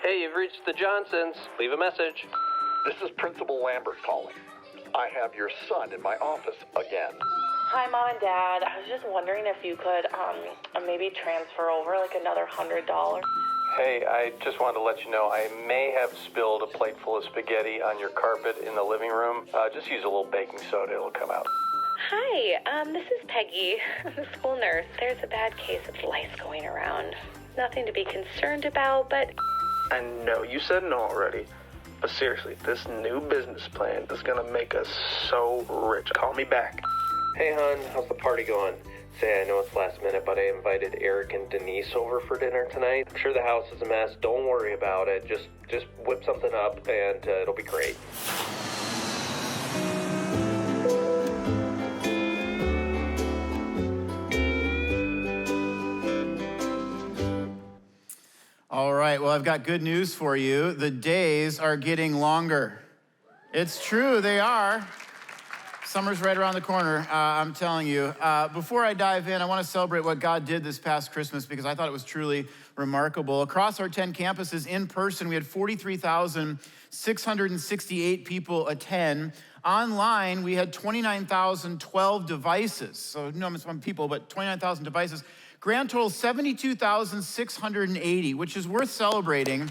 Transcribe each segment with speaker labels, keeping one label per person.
Speaker 1: Hey, you've reached the Johnsons. Leave a message.
Speaker 2: This is Principal Lambert calling. I have your son in my office again.
Speaker 3: Hi, Mom and Dad. I was just wondering if you could maybe transfer over like another $100.
Speaker 1: Hey, I just wanted to let you know I may have spilled a plate full of spaghetti on your carpet in the living room. Just use a little baking soda, it'll come out.
Speaker 3: Hi, this is Peggy, the school nurse. There's a bad case of lice going around. Nothing to be concerned about, but...
Speaker 4: I know you said no already, but seriously, this new business plan is gonna make us so rich. Call me back.
Speaker 1: Hey, hon, how's the party going? Say, I know it's last minute, but I invited Eric and Denise over for dinner tonight. I'm sure the house is a mess. Don't worry about it. Just whip something up, and it'll be great.
Speaker 5: All right, well, I've got good news for you. The days are getting longer. It's true, they are. Summer's right around the corner, I'm telling you. Before I dive in, I want to celebrate what God did this past Christmas because I thought it was truly remarkable. Across our 10 campuses in person, we had 43,668 people attend. Online, we had 29,012 devices. So no some people, but 29,000 devices. Grand total 72,680, which is worth celebrating.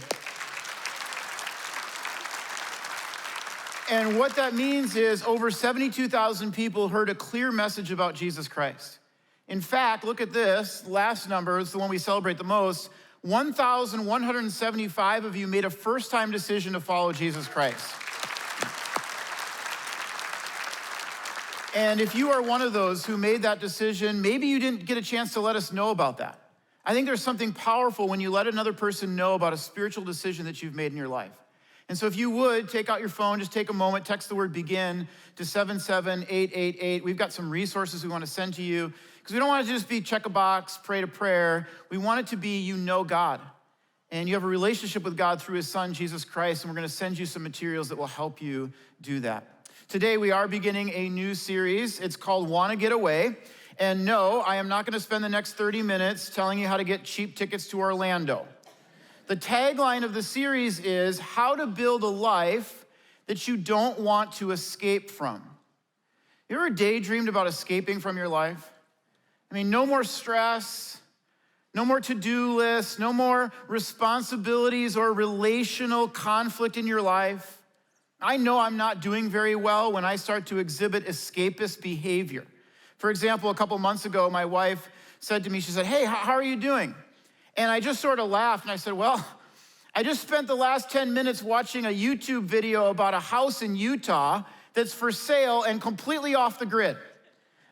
Speaker 5: And what that means is over 72,000 people heard a clear message about Jesus Christ. In fact, look at this, last number is the one we celebrate the most. 1,175 of you made a first-time decision to follow Jesus Christ. And if you are one of those who made that decision, maybe you didn't get a chance to let us know about that. I think there's something powerful when you let another person know about a spiritual decision that you've made in your life. And so if you would, take out your phone, just take a moment, text the word BEGIN to 77888. We've got some resources we want to send to you because we don't want it to just be check a box, pray to prayer. We want it to be you know God and you have a relationship with God through his son, Jesus Christ, and we're going to send you some materials that will help you do that. Today, we are beginning a new series. It's called Want to Get Away. And no, I am not going to spend the next 30 minutes telling you how to get cheap tickets to Orlando. The tagline of the series is how to build a life that you don't want to escape from. You ever daydreamed about escaping from your life? I mean, no more stress, no more to-do lists, no more responsibilities or relational conflict in your life. I know I'm not doing very well when I start to exhibit escapist behavior. For example, a couple months ago, my wife said to me, she said, hey, how are you doing? And I just sort of laughed and I said, well, I just spent the last 10 minutes watching a YouTube video about a house in Utah that's for sale and completely off the grid.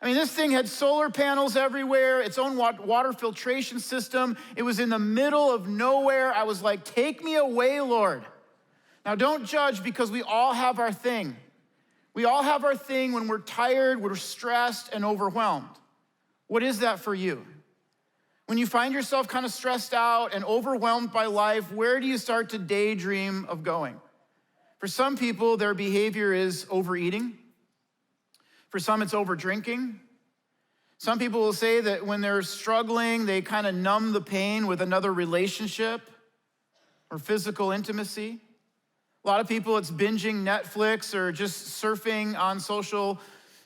Speaker 5: I mean, this thing had solar panels everywhere, its own water filtration system. It was in the middle of nowhere. I was like, take me away, Lord. Now, don't judge because we all have our thing. We all have our thing when we're tired, we're stressed, and overwhelmed. What is that for you? When you find yourself kind of stressed out and overwhelmed by life, where do you start to daydream of going? For some people, their behavior is overeating. For some, it's overdrinking. Some people will say that when they're struggling, they kind of numb the pain with another relationship or physical intimacy. A lot of people, it's binging Netflix or just surfing on social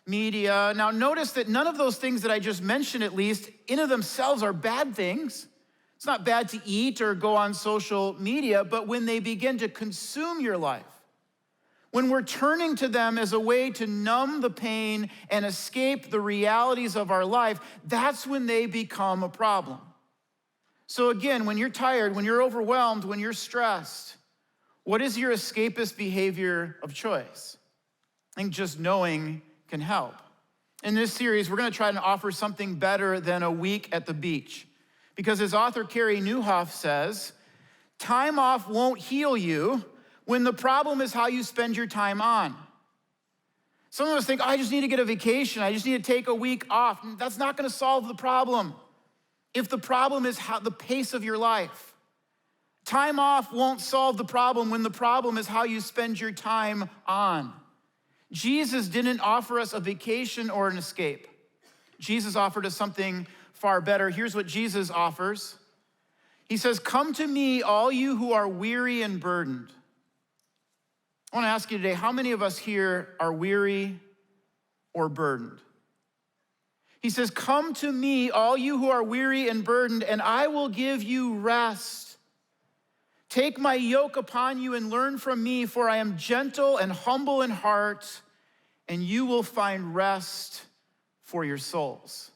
Speaker 5: media. Now, notice that none of those things that I just mentioned, at least, in of themselves are bad things. It's not bad to eat or go on social media, but when they begin to consume your life, when we're turning to them as a way to numb the pain and escape the realities of our life, that's when they become a problem. So again, when you're tired, when you're overwhelmed, when you're stressed, what is your escapist behavior of choice? I think just knowing can help. In this series, we're gonna try to offer something better than a week at the beach. Because as author Carey Nieuwhof says, time off won't heal you when the problem is how you spend your time on. Some of us think, I just need to get a vacation. I just need to take a week off. That's not gonna solve the problem. If the problem is the pace of your life. Time off won't solve the problem when the problem is how you spend your time on. Jesus didn't offer us a vacation or an escape. Jesus offered us something far better. Here's what Jesus offers. He says, come to me, all you who are weary and burdened. I want to ask you today, how many of us here are weary or burdened? He says, come to me, all you who are weary and burdened, and I will give you rest. Take my yoke upon you and learn from me, for I am gentle and humble in heart, and you will find rest for your souls.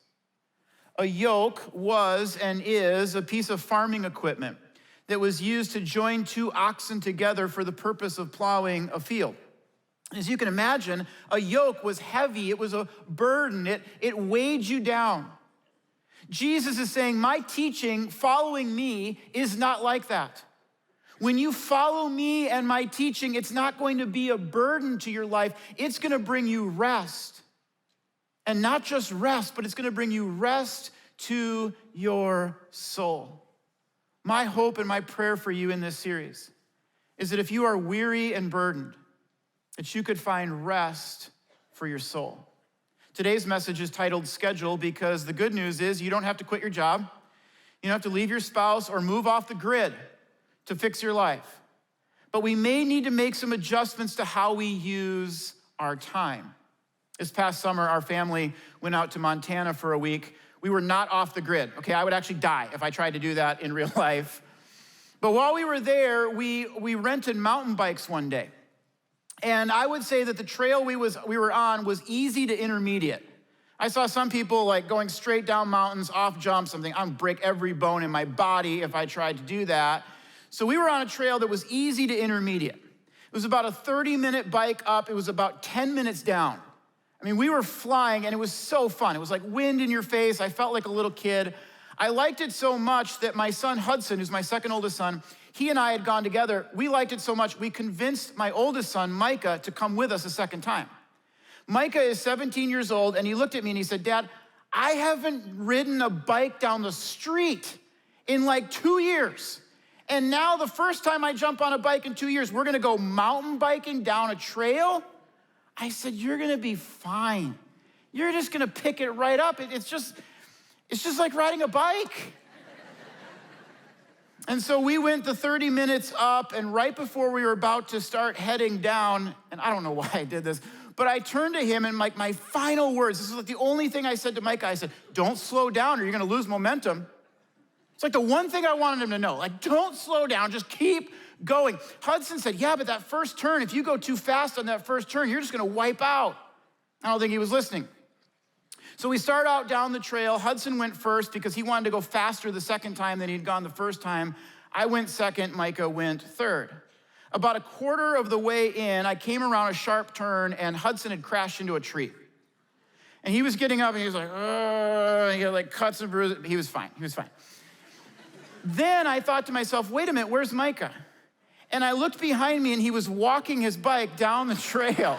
Speaker 5: A yoke was and is a piece of farming equipment that was used to join two oxen together for the purpose of plowing a field. As you can imagine, a yoke was heavy. It was a burden. It weighed you down. Jesus is saying, my teaching, following me, is not like that. When you follow me and my teaching, it's not going to be a burden to your life. It's going to bring you rest. And not just rest, but it's going to bring you rest to your soul. My hope and my prayer for you in this series is that if you are weary and burdened, that you could find rest for your soul. Today's message is titled Schedule because the good news is you don't have to quit your job. You don't have to leave your spouse or move off the grid to fix your life. But we may need to make some adjustments to how we use our time. This past summer, our family went out to Montana for a week. We were not off the grid, okay? I would actually die if I tried to do that in real life. But while we were there, we rented mountain bikes one day. And I would say that the trail we were on was easy to intermediate. I saw some people like going straight down mountains, off jumps, something. I would break every bone in my body if I tried to do that. So we were on a trail that was easy to intermediate. It was about a 30-minute bike up. It was about 10 minutes down. I mean, we were flying, and it was so fun. It was like wind in your face. I felt like a little kid. I liked it so much that my son, Hudson, who's my second oldest son, he and I had gone together. We liked it so much, we convinced my oldest son, Micah, to come with us a second time. Micah is 17 years old, and he looked at me and he said, Dad, I haven't ridden a bike down the street in like 2 years. And now the first time I jump on a bike in 2 years, we're gonna go mountain biking down a trail? I said, you're gonna be fine. You're just gonna pick it right up. It's just like riding a bike. And so we went the 30 minutes up, and right before we were about to start heading down, and I don't know why I did this, but I turned to him and like my final words, this is like the only thing I said to Micah, I said, don't slow down or you're gonna lose momentum. It's like the one thing I wanted him to know, like don't slow down, just keep going. Hudson said, yeah, but that first turn, if you go too fast on that first turn, you're just gonna wipe out. I don't think he was listening. So we start out down the trail. Hudson went first because he wanted to go faster the second time than he'd gone the first time. I went second, Micah went third. About a quarter of the way in, I came around a sharp turn and Hudson had crashed into a tree. And he was getting up and he was like, and he had like cuts and bruises. He was fine. Then I thought to myself, wait a minute, where's Micah? And I looked behind me and he was walking his bike down the trail.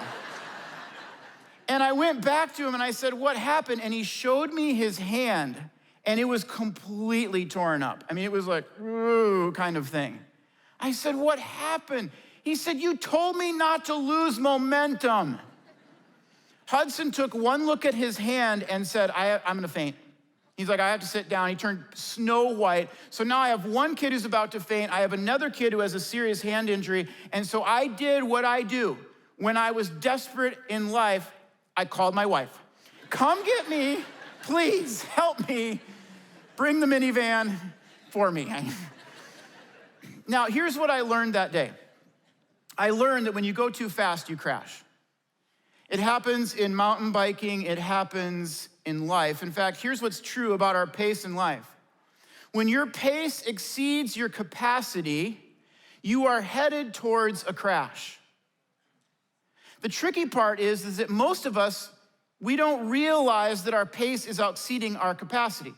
Speaker 5: And I went back to him and I said, what happened? And he showed me his hand and it was completely torn up. I mean, it was like, ooh, kind of thing. I said, what happened? He said, you told me not to lose momentum. Hudson took one look at his hand and said, I'm gonna faint. He's like, I have to sit down. He turned snow white. So now I have one kid who's about to faint. I have another kid who has a serious hand injury. And so I did what I do. When I was desperate in life, I called my wife. Come get me, please, help me. Bring the minivan for me. Now, here's what I learned that day. I learned that when you go too fast, you crash. It happens in mountain biking, it happens in life. In fact, here's what's true about our pace in life. When your pace exceeds your capacity, you are headed towards a crash. The tricky part is that most of us, we don't realize that our pace is exceeding our capacity.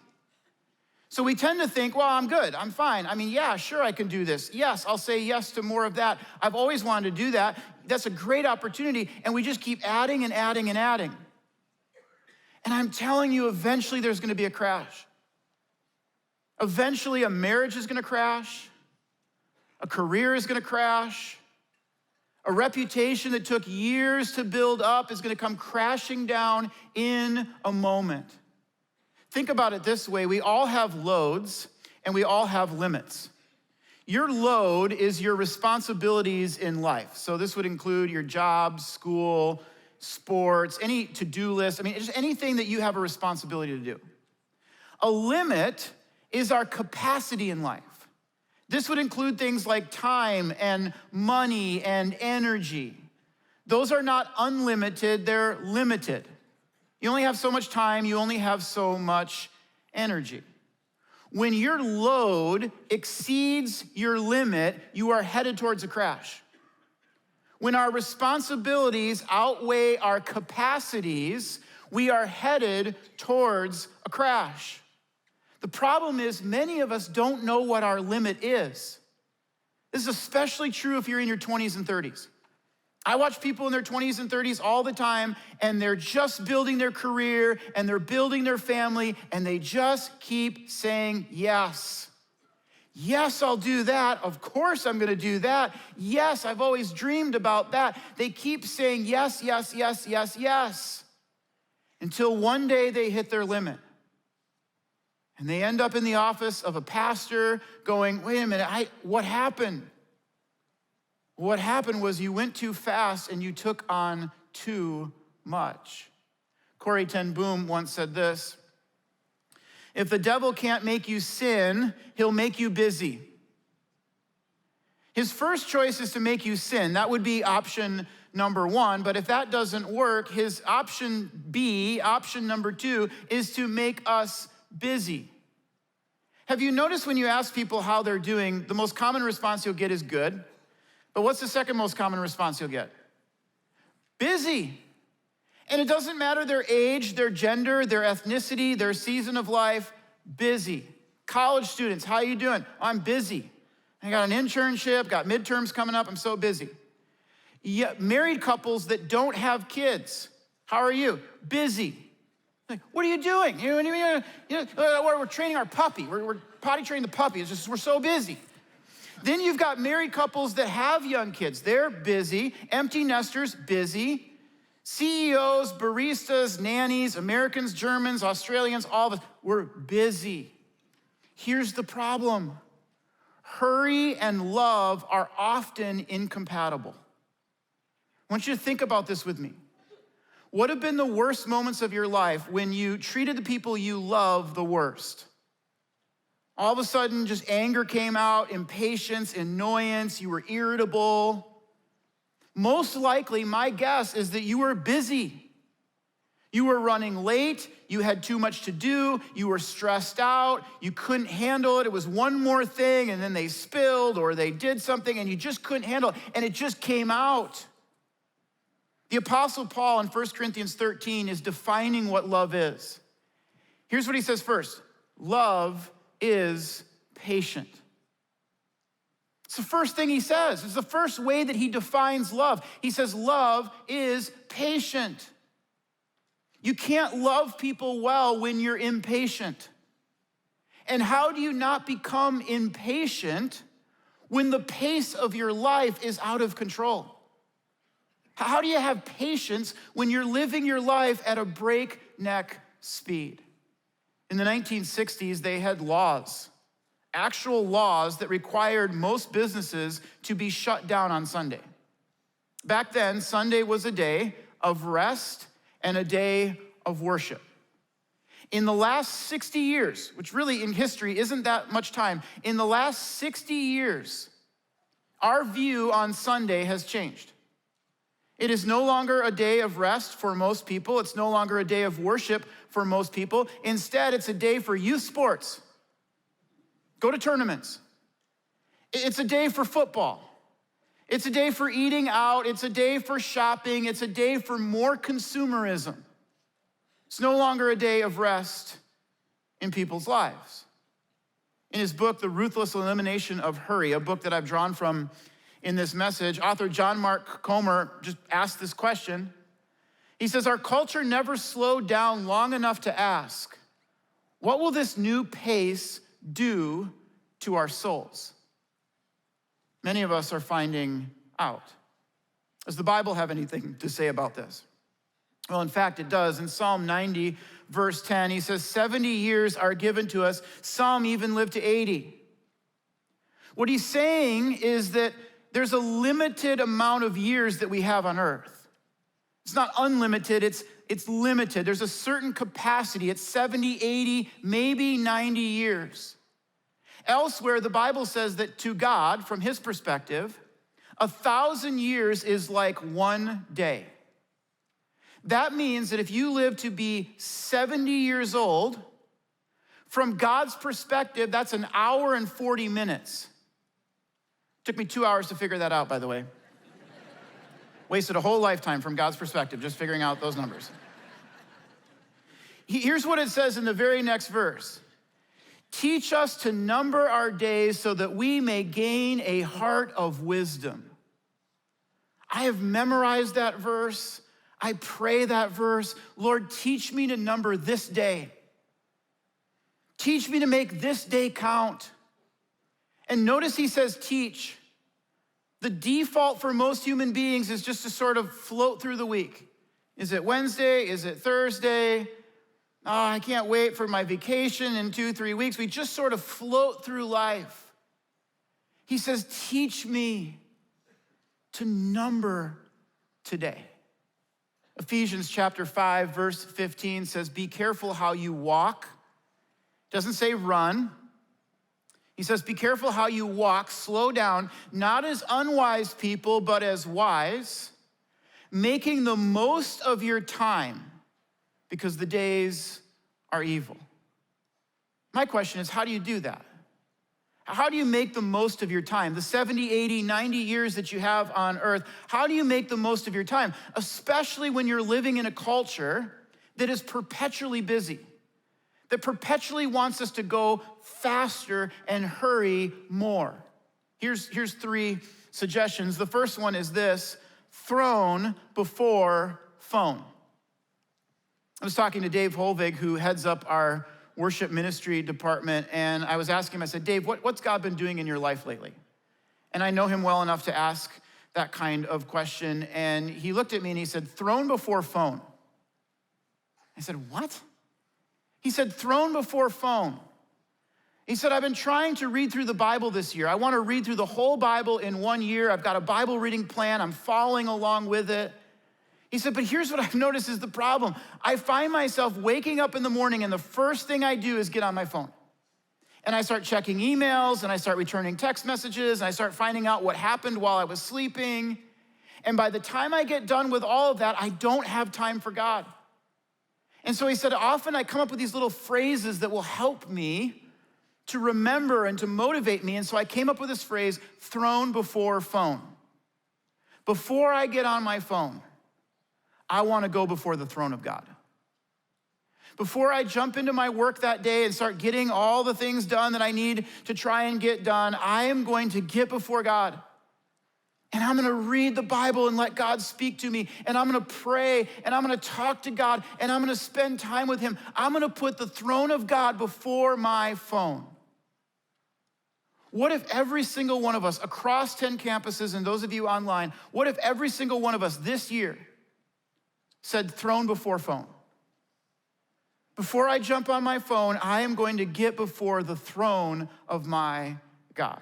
Speaker 5: So we tend to think, well, I'm good, I'm fine. I mean, yeah, sure, I can do this. Yes, I'll say yes to more of that. I've always wanted to do that. That's a great opportunity, and we just keep adding and adding and adding. And I'm telling you, eventually there's gonna be a crash. Eventually a marriage is gonna crash. A career is gonna crash. A reputation that took years to build up is gonna come crashing down in a moment. Think about it this way, we all have loads, and we all have limits. Your load is your responsibilities in life. So this would include your job, school, sports, any to-do list. I mean, just anything that you have a responsibility to do. A limit is our capacity in life. This would include things like time and money and energy. Those are not unlimited, they're limited. You only have so much time, you only have so much energy. When your load exceeds your limit, you are headed towards a crash. When our responsibilities outweigh our capacities, we are headed towards a crash. The problem is many of us don't know what our limit is. This is especially true if you're in your 20s and 30s. I watch people in their 20s and 30s all the time, and they're just building their career, and they're building their family, and they just keep saying yes. Yes, I'll do that. Of course I'm gonna do that. Yes, I've always dreamed about that. They keep saying yes, yes, yes, yes, yes, until one day they hit their limit. And they end up in the office of a pastor going, wait a minute, what happened? What happened was you went too fast and you took on too much. Corrie ten Boom once said this: if the devil can't make you sin, he'll make you busy. His first choice is to make you sin. That would be option number one. But if that doesn't work, his option B, option number two, is to make us busy. Have you noticed when you ask people how they're doing, the most common response you'll get is good? But what's the second most common response you'll get? Busy. And it doesn't matter their age, their gender, their ethnicity, their season of life, busy. College students, how you doing? I'm busy. I got an internship, got midterms coming up, I'm so busy. Yeah, married couples that don't have kids, how are you? Busy. Like, what are you doing? We're training our puppy. We're potty training the puppy. It's just, we're so busy. Then you've got married couples that have young kids. They're busy. Empty nesters, busy. CEOs, baristas, nannies, Americans, Germans, Australians, all of us, we're busy. Here's the problem. Hurry and love are often incompatible. I want you to think about this with me. What have been the worst moments of your life when you treated the people you love the worst? All of a sudden, just anger came out, impatience, annoyance, you were irritable. Most likely, my guess is that you were busy. You were running late, you had too much to do, you were stressed out, you couldn't handle it. It was one more thing, and then they spilled or they did something, and you just couldn't handle it, and it just came out. The Apostle Paul in 1 Corinthians 13 is defining what love is. Here's what he says first. Love is patient. It's the first thing he says. It's the first way that he defines love. He says love is patient. You can't love people well when you're impatient. And how do you not become impatient when the pace of your life is out of control? How do you have patience when you're living your life at a breakneck speed? In the 1960s, they had laws, actual laws that required most businesses to be shut down on Sunday. Back then, Sunday was a day of rest and a day of worship. In the last 60 years, which really in history isn't that much time, in the last 60 years, our view on Sunday has changed. It is no longer a day of rest for most people. It's no longer a day of worship for most people. Instead, it's a day for youth sports. Go to tournaments. It's a day for football. It's a day for eating out. It's a day for shopping. It's a day for more consumerism. It's no longer a day of rest in people's lives. In his book, The Ruthless Elimination of Hurry, a book that I've drawn from in this message, author John Mark Comer just asked this question. He says, our culture never slowed down long enough to ask, what will this new pace do to our souls? Many of us are finding out. Does the Bible have anything to say about this? Well, in fact, it does. In Psalm 90, verse 10. He says, 70 years are given to us. Some even live to 80. What he's saying is that there's a limited amount of years that we have on earth. It's not unlimited, it's limited. There's a certain capacity. It's 70, 80, maybe 90 years. Elsewhere, the Bible says that to God, from his perspective, 1,000 years is like one day. That means that if you live to be 70 years old, from God's perspective, that's an hour and 40 minutes. Took me 2 hours to figure that out, by the way. Wasted a whole lifetime from God's perspective, just figuring out those numbers. Here's what it says in the very next verse. Teach us to number our days so that we may gain a heart of wisdom. I have memorized that verse. I pray that verse. Lord, teach me to number this day. Teach me to make this day count. And notice he says teach. The default for most human beings is just to sort of float through the week. Is it Wednesday? Is it Thursday? Oh, I can't wait for my vacation in 2-3 weeks. We just sort of float through life. He says, teach me to number today. Ephesians chapter 5, verse 15 says, be careful how you walk. Doesn't say run. He says, be careful how you walk, slow down, not as unwise people, but as wise, making the most of your time, because the days are evil. My question is, how do you do that? How do you make the most of your time? The 70, 80, 90 years that you have on earth, how do you make the most of your time? Especially when you're living in a culture that is perpetually busy, that perpetually wants us to go faster and hurry more. Here's 3 suggestions. The first one is this: throne before phone. I was talking to Dave Holvig, who heads up our worship ministry department, and I was asking him, I said, Dave, what's God been doing in your life lately? And I know him well enough to ask that kind of question, and he looked at me and he said, throne before phone. I said, what? He said, throne before phone. He said, I've been trying to read through the Bible this year. I want to read through the whole Bible in 1 year. I've got a Bible reading plan. I'm following along with it. He said, but here's what I've noticed is the problem. I find myself waking up in the morning and the first thing I do is get on my phone. And I start checking emails and I start returning text messages and I start finding out what happened while I was sleeping. And by the time I get done with all of that, I don't have time for God. And so he said, often I come up with these little phrases that will help me to remember and to motivate me. And so I came up with this phrase, throne before phone. Before I get on my phone, I want to go before the throne of God. Before I jump into my work that day and start getting all the things done that I need to try and get done, I am going to get before God. And I'm going to read the Bible and let God speak to me. And I'm going to pray and I'm going to talk to God and I'm going to spend time with him. I'm going to put the throne of God before my phone. What if every single one of us across 10 campuses and those of you online, what if every single one of us this year said throne before phone? Before I jump on my phone, I am going to get before the throne of my God.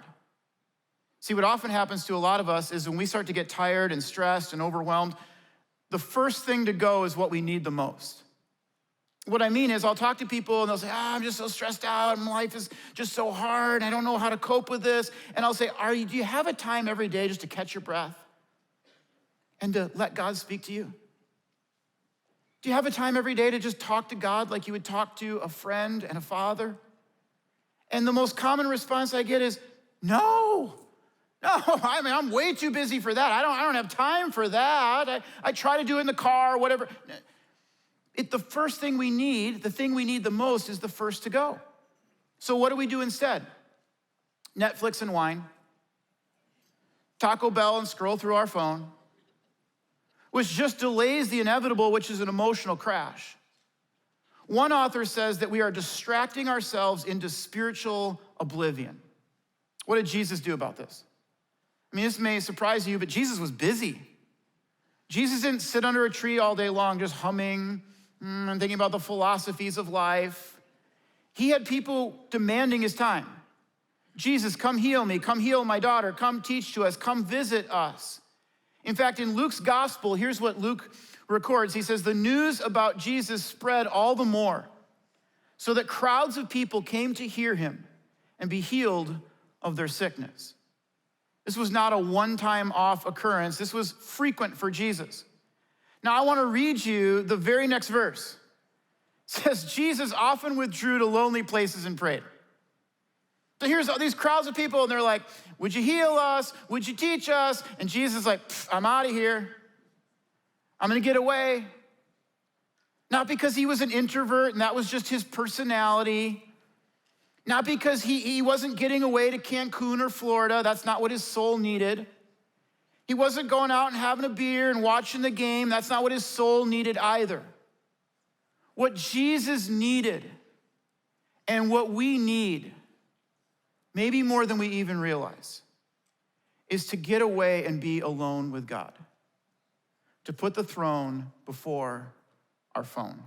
Speaker 5: See, what often happens to a lot of us is when we start to get tired and stressed and overwhelmed, the first thing to go is what we need the most. What I mean is I'll talk to people and they'll say, I'm just so stressed out and life is just so hard. I don't know how to cope with this. And I'll say, do you have a time every day just to catch your breath and to let God speak to you? Do you have a time every day to just talk to God like you would talk to a friend and a father? And the most common response I get is, no, I'm way too busy for that. I don't have time for that. I try to do it in the car, whatever. The first thing we need, the thing we need the most is the first to go. So what do we do instead? Netflix and wine, Taco Bell and scroll through our phone, which just delays the inevitable, which is an emotional crash. One author says that we are distracting ourselves into spiritual oblivion. What did Jesus do about this? I mean, this may surprise you, but Jesus was busy. Jesus didn't sit under a tree all day long just humming and thinking about the philosophies of life. He had people demanding his time. Jesus, come heal me, come heal my daughter, come teach to us, come visit us. In fact, in Luke's gospel, here's what Luke records. He says, the news about Jesus spread all the more, so that crowds of people came to hear him and be healed of their sickness. This was not a one-time off occurrence. This was frequent for Jesus. Now, I want to read you the very next verse. It says, Jesus often withdrew to lonely places and prayed. So here's all these crowds of people, and they're like, would you heal us? Would you teach us? And Jesus is like, I'm out of here. I'm going to get away. Not because he was an introvert and that was just his personality. Not because he wasn't getting away to Cancun or Florida. That's not what his soul needed. He wasn't going out and having a beer and watching the game. That's not what his soul needed either. What Jesus needed and what we need, maybe more than we even realize, is to get away and be alone with God. To put the throne before our phone.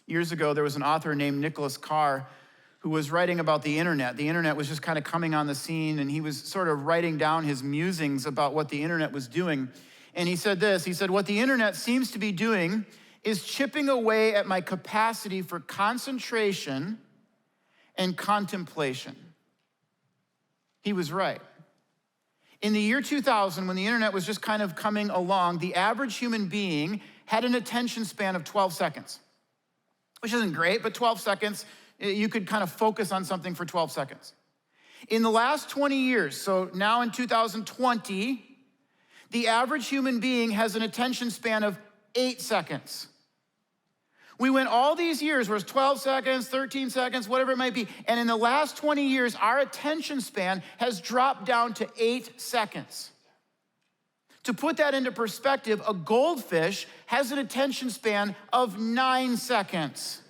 Speaker 5: Years ago, there was an author named Nicholas Carr who was writing about the internet. The internet was just kind of coming on the scene, and he was sort of writing down his musings about what the internet was doing. And he said this, he said, what the internet seems to be doing is chipping away at my capacity for concentration and contemplation. He was right. In the year 2000, when the internet was just kind of coming along, the average human being had an attention span of 12 seconds, which isn't great, but 12 seconds, you could kind of focus on something for 12 seconds. In the last 20 years, so now in 2020, the average human being has an attention span of 8 seconds. We went all these years where it's 12 seconds, 13 seconds, whatever it might be. And in the last 20 years, our attention span has dropped down to 8 seconds. To put that into perspective, a goldfish has an attention span of 9 seconds.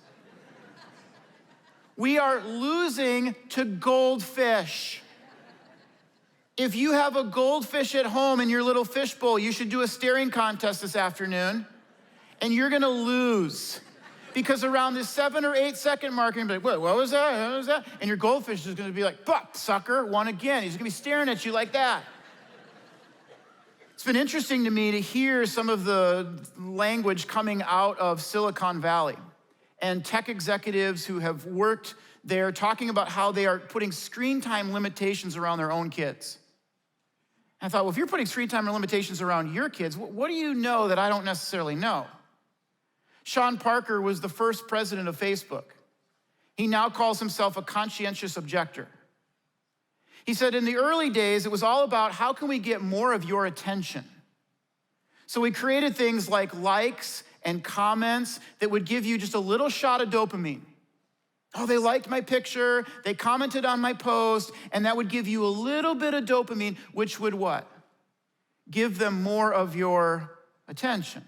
Speaker 5: We are losing to goldfish. If you have a goldfish at home in your little fishbowl, you should do a staring contest this afternoon, and you're gonna lose. Because around this 7 or 8 second mark, you're gonna be like, what was that? What was that? And your goldfish is gonna be like, fuck, sucker, won again. He's gonna be staring at you like that. It's been interesting to me to hear some of the language coming out of Silicon Valley and tech executives who have worked there talking about how they are putting screen time limitations around their own kids. And I thought, well, if you're putting screen time limitations around your kids, what do you know that I don't necessarily know? Sean Parker was the first president of Facebook. He now calls himself a conscientious objector. He said, in the early days, it was all about how can we get more of your attention? So we created things like likes and comments that would give you just a little shot of dopamine. Oh, they liked my picture, they commented on my post, and that would give you a little bit of dopamine, which would what? Give them more of your attention.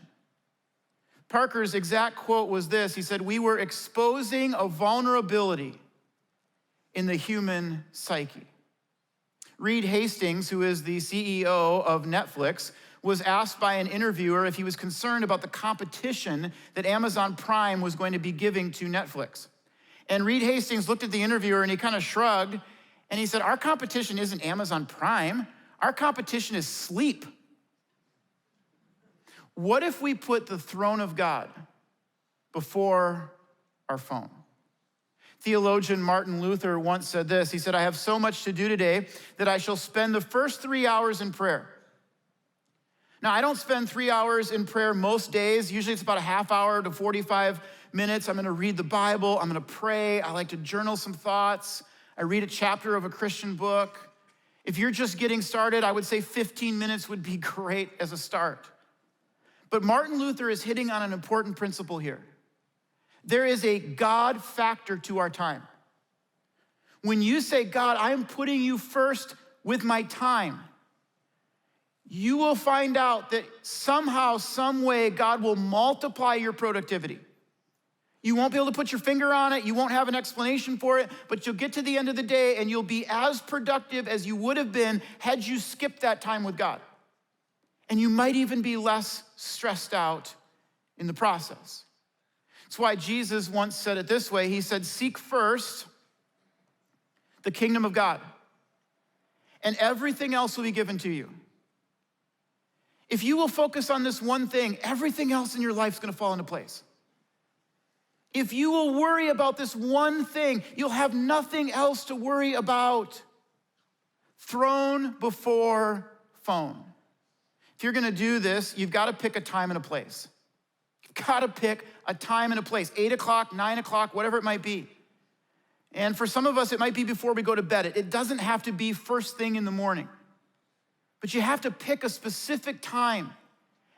Speaker 5: Parker's exact quote was this. He said, we were exposing a vulnerability in the human psyche. Reed Hastings, who is the CEO of Netflix, was asked by an interviewer if he was concerned about the competition that Amazon Prime was going to be giving to Netflix. And Reed Hastings looked at the interviewer and he kind of shrugged and he said, our competition isn't Amazon Prime, our competition is sleep. What if we put the throne of God before our phone? Theologian Martin Luther once said this. He said, I have so much to do today that I shall spend the first 3 hours in prayer. Now, I don't spend 3 hours in prayer most days. Usually it's about a half hour to 45 minutes. I'm gonna read the Bible, I'm gonna pray. I like to journal some thoughts. I read a chapter of a Christian book. If you're just getting started, I would say 15 minutes would be great as a start. But Martin Luther is hitting on an important principle here. There is a God factor to our time. When you say, God, I am putting you first with my time, you will find out that somehow, some way, God will multiply your productivity. You won't be able to put your finger on it, you won't have an explanation for it, but you'll get to the end of the day and you'll be as productive as you would have been had you skipped that time with God. And you might even be less stressed out in the process. That's why Jesus once said it this way. He said, seek first the kingdom of God, and everything else will be given to you. If you will focus on this one thing, everything else in your life is gonna fall into place. If you will worry about this one thing, you'll have nothing else to worry about. Throne before phone. If you're gonna do this, you've gotta pick a time and a place. You've gotta pick a time and a place, 8 o'clock, 9 o'clock, whatever it might be. And for some of us, it might be before we go to bed. It doesn't have to be first thing in the morning. But you have to pick a specific time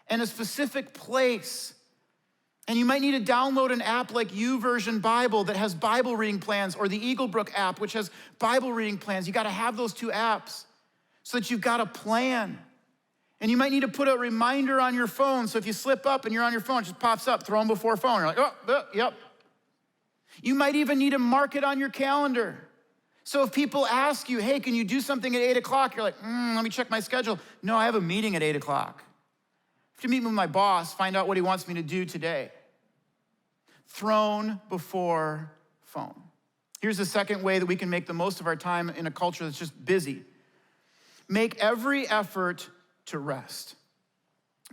Speaker 5: and a specific place. And you might need to download an app like YouVersion Bible that has Bible reading plans, or the Eagle Brook app, which has Bible reading plans. You gotta have those two apps so that you've got a plan. And you might need to put a reminder on your phone, so if you slip up and you're on your phone, it just pops up, throne before phone. You're like, yep. You might even need to mark it on your calendar. So if people ask you, hey, can you do something at 8 o'clock? You're like, let me check my schedule. No, I have a meeting at 8 o'clock. I have to meet with my boss, find out what he wants me to do today. Throne before phone. Here's the second way that we can make the most of our time in a culture that's just busy. Make every effort to rest.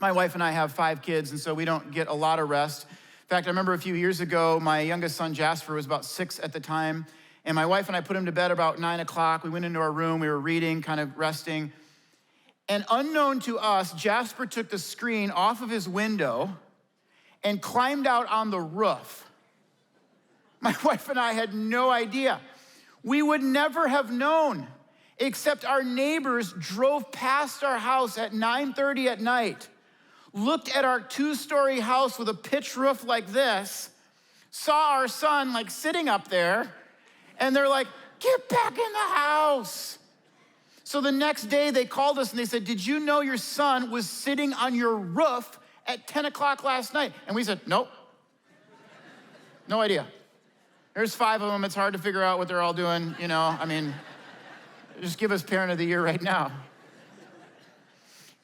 Speaker 5: My wife and I have 5 kids, and so we don't get a lot of rest. In fact, I remember a few years ago, my youngest son, Jasper, was about 6 at the time, and my wife and I put him to bed about 9 o'clock. We went into our room, we were reading, kind of resting. And unknown to us, Jasper took the screen off of his window and climbed out on the roof. My wife and I had no idea. We would never have known, except our neighbors drove past our house at 9:30 at night, looked at our 2-story house with a pitch roof like this, saw our son like sitting up there, and they're like, get back in the house. So the next day they called us and they said, did you know your son was sitting on your roof at 10 o'clock last night? And we said, nope. No idea. There's 5 of them. It's hard to figure out what they're all doing. Just give us Parent of the Year right now.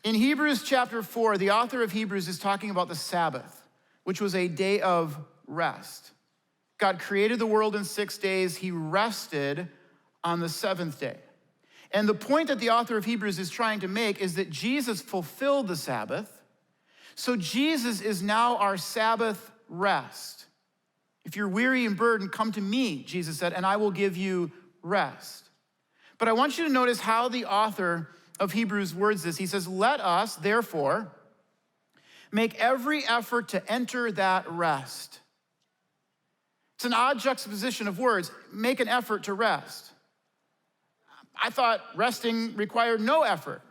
Speaker 5: In Hebrews chapter 4, the author of Hebrews is talking about the Sabbath, which was a day of rest. God created the world in 6 days. He rested on the 7th day. And the point that the author of Hebrews is trying to make is that Jesus fulfilled the Sabbath. So Jesus is now our Sabbath rest. If you're weary and burdened, come to me, Jesus said, and I will give you rest. But I want you to notice how the author of Hebrews words this. He says, let us, therefore, make every effort to enter that rest. It's an odd juxtaposition of words. Make an effort to rest. I thought resting required no effort.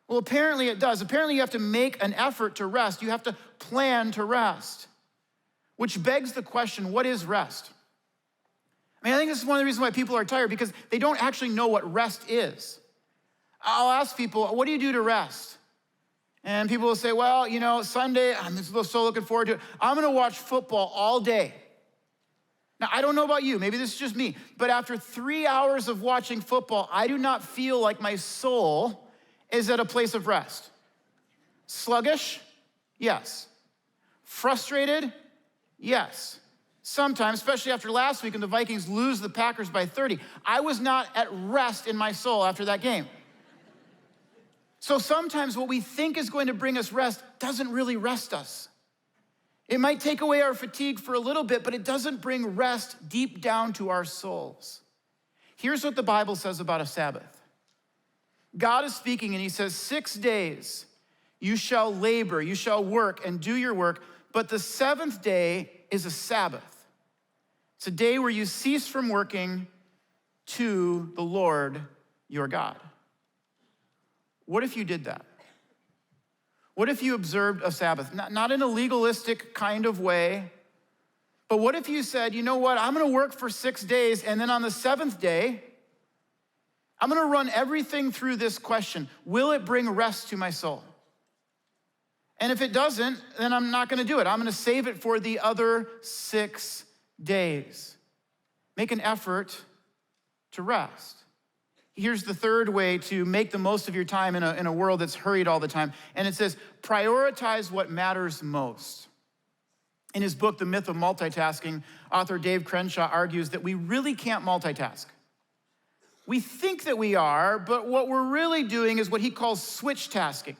Speaker 5: Well, apparently it does. Apparently you have to make an effort to rest. You have to plan to rest, which begs the question, what is rest? I think this is one of the reasons why people are tired, because they don't actually know what rest is. I'll ask people, what do you do to rest? And people will say, well, Sunday, I'm so looking forward to it. I'm gonna watch football all day. Now, I don't know about you, maybe this is just me, but after 3 hours of watching football, I do not feel like my soul is at a place of rest. Sluggish? Yes. Frustrated? Yes. Sometimes, especially after last week when the Vikings lose the Packers by 30, I was not at rest in my soul after that game. So sometimes what we think is going to bring us rest doesn't really rest us. It might take away our fatigue for a little bit, but it doesn't bring rest deep down to our souls. Here's what the Bible says about a Sabbath. God is speaking and he says, 6 days you shall labor, you shall work and do your work, but the 7th day is a Sabbath. It's a day where you cease from working to the Lord your God. What if you did that? What if you observed a Sabbath? Not in a legalistic kind of way, but what if you said, you know what, I'm gonna work for 6 days, and then on the 7th day, I'm gonna run everything through this question. Will it bring rest to my soul? And if it doesn't, then I'm not gonna do it. I'm gonna save it for the other 6 days. Make an effort to rest. Here's the third way to make the most of your time in a world that's hurried all the time. And it says, prioritize what matters most. In his book, The Myth of Multitasking, author Dave Crenshaw argues that we really can't multitask. We think that we are, but what we're really doing is what he calls switch tasking.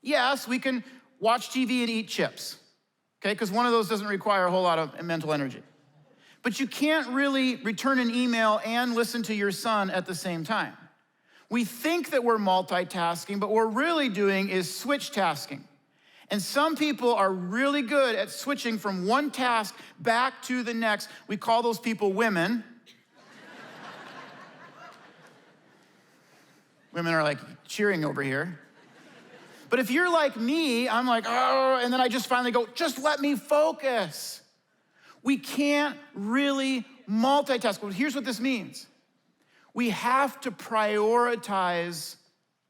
Speaker 5: Yes, we can watch TV and eat chips, okay? Because one of those doesn't require a whole lot of mental energy. But you can't really return an email and listen to your son at the same time. We think that we're multitasking, but what we're really doing is switch tasking. And some people are really good at switching from one task back to the next. We call those people women. Women are like cheering over here. But if you're like me, I'm like, oh, and then I just finally go, just let me focus. We can't really multitask. Well, here's what this means. We have to prioritize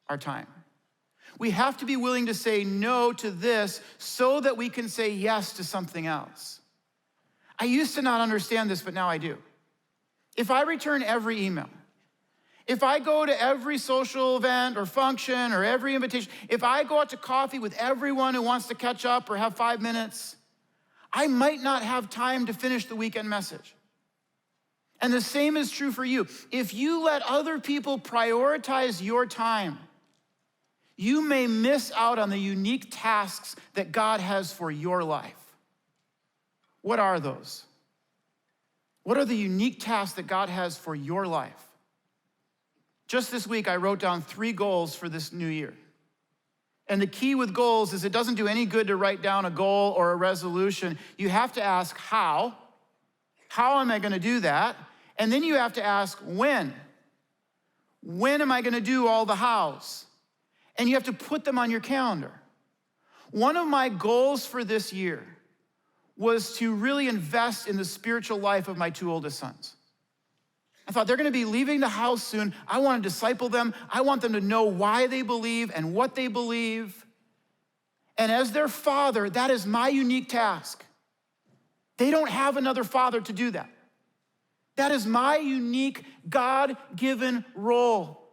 Speaker 5: our time. We have to be willing to say no to this so that we can say yes to something else. I used to not understand this, but now I do. If I return every email, if I go to every social event or function or every invitation, if I go out to coffee with everyone who wants to catch up or have 5 minutes, I might not have time to finish the weekend message. And the same is true for you. If you let other people prioritize your time, you may miss out on the unique tasks that God has for your life. What are those? What are the unique tasks that God has for your life? Just this week, I wrote down 3 goals for this new year. And the key with goals is it doesn't do any good to write down a goal or a resolution. You have to ask how. How am I gonna do that? And then you have to ask when. When am I gonna do all the hows? And you have to put them on your calendar. One of my goals for this year was to really invest in the spiritual life of my 2 oldest sons. I thought they're gonna be leaving the house soon. I wanna disciple them. I want them to know why they believe and what they believe. And as their father, that is my unique task. They don't have another father to do that. That is my unique God-given role.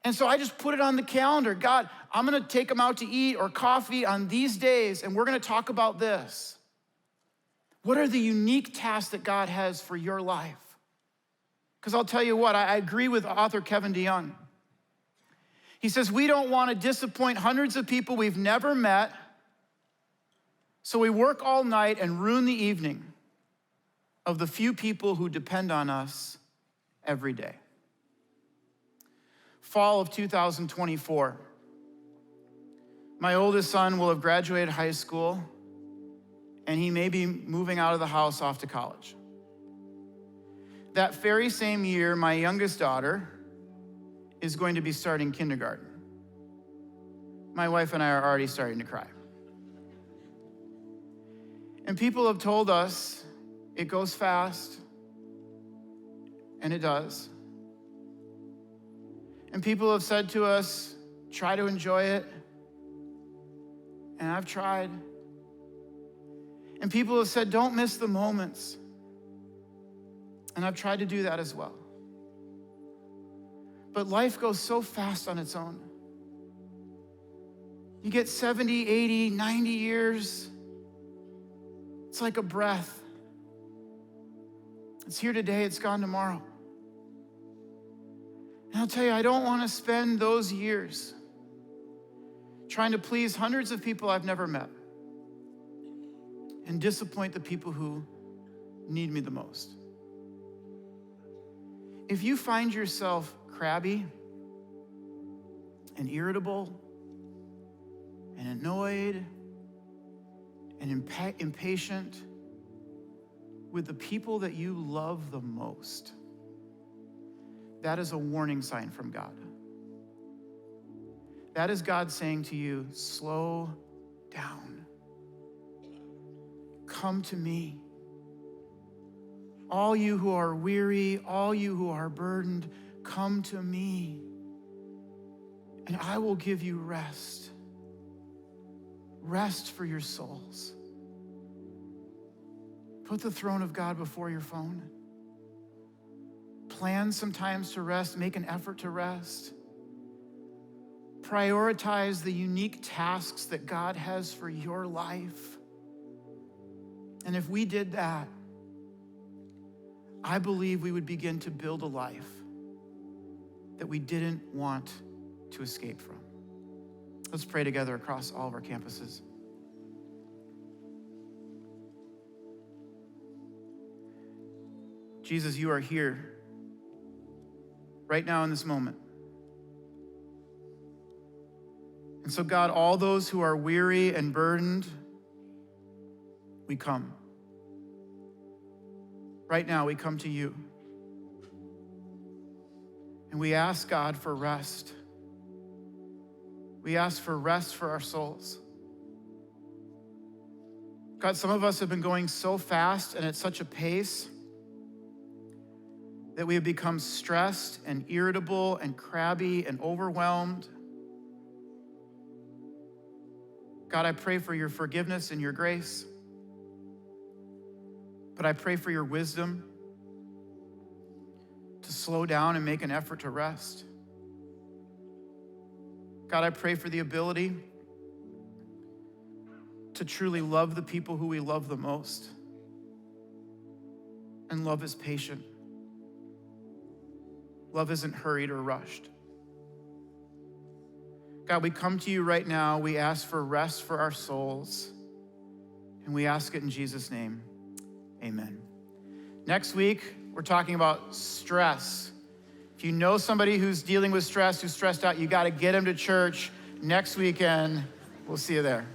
Speaker 5: And so I just put it on the calendar. God, I'm gonna take them out to eat or coffee on these days, and we're gonna talk about this. What are the unique tasks that God has for your life? Because I'll tell you what, I agree with author Kevin DeYoung. He says, we don't wanna disappoint hundreds of people we've never met, so we work all night and ruin the evening of the few people who depend on us every day. Fall of 2024. My oldest son will have graduated high school, and he may be moving out of the house off to college. That very same year, my youngest daughter is going to be starting kindergarten. My wife and I are already starting to cry. And people have told us it goes fast, and it does. And people have said to us, try to enjoy it. And I've tried. And people have said, don't miss the moments. And I've tried to do that as well. But life goes so fast on its own. You get 70, 80, 90 years. It's like a breath. It's here today, it's gone tomorrow. And I'll tell you, I don't want to spend those years trying to please hundreds of people I've never met and disappoint the people who need me the most. If you find yourself crabby and irritable and annoyed and impatient with the people that you love the most, that is a warning sign from God. That is God saying to you, slow down. Come to me. All you who are weary, all you who are burdened, come to me, and I will give you rest. Rest for your souls. Put the throne of God before your phone. Plan sometimes to rest, make an effort to rest. Prioritize the unique tasks that God has for your life. And if we did that, I believe we would begin to build a life that we didn't want to escape from. Let's pray together across all of our campuses. Jesus, you are here right now in this moment. And so, God, all those who are weary and burdened, we come. Right now, we come to you. And we ask, God, for rest. We ask for rest for our souls. God, some of us have been going so fast and at such a pace that we have become stressed and irritable and crabby and overwhelmed. God, I pray for your forgiveness and your grace, but I pray for your wisdom to slow down and make an effort to rest. God, I pray for the ability to truly love the people who we love the most. And love is patient. Love isn't hurried or rushed. God, we come to you right now. We ask for rest for our souls. And we ask it in Jesus' name. Amen. Next week, we're talking about stress. If you know somebody who's dealing with stress, who's stressed out, you got to get them to church next weekend. We'll see you there.